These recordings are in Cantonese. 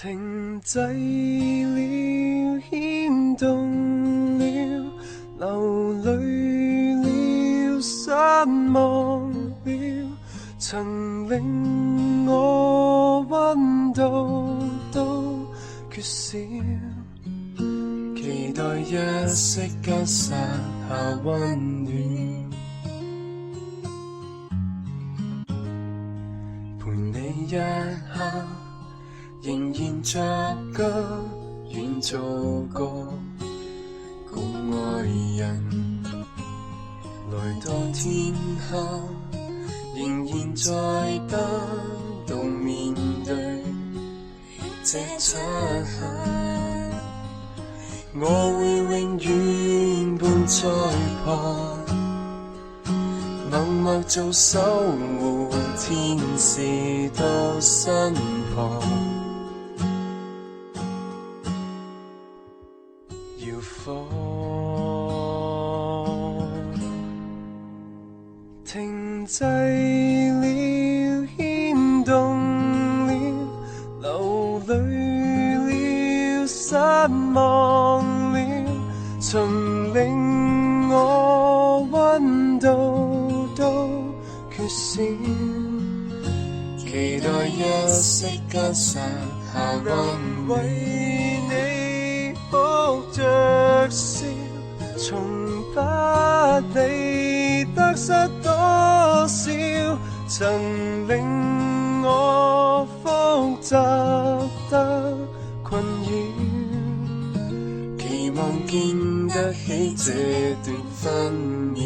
停滯了，牽動了，流淚了，失望了，曾令我溫度都缺少，期待一息間撒下溫暖，陪你一刻。仍然着腳遠做個共愛人，來到天黑，仍然在單獨面對這漆黑。我會永遠伴在旁，默默做守護天使到身旁。要放，停滯了，牽動了，流淚了，失望了，曾令我溫度都缺少，期待一息間撒下溫為你哭着笑，從不理得失多少，曾令我複雜得困擾，期望經得起這段分秒。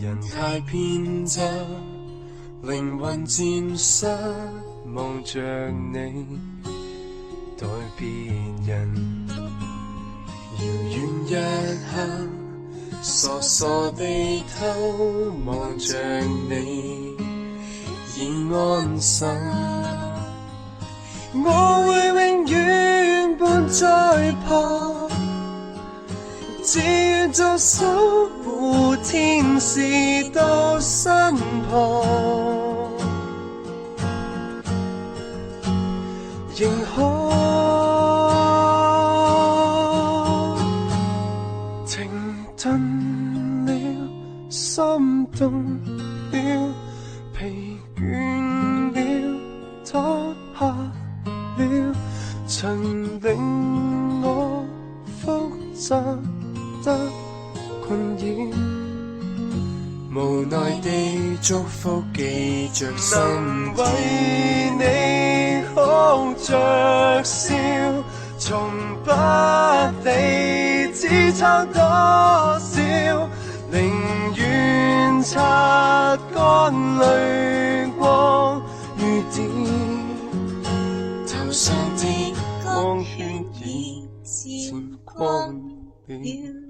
人太偏執，靈魂漸失，望着你待別人，遙遠一刻，傻傻地偷望着你已安心，我會永遠伴在旁，只願做守護天使到身旁，仍可停頓了，心動了，疲倦了，拖下了，曾令我複雜得困擾，無奈地祝福記着心跳，為你哭着笑，從不理支撐多少，寧願擦乾淚光雨點，頭上的光圈已漸光了。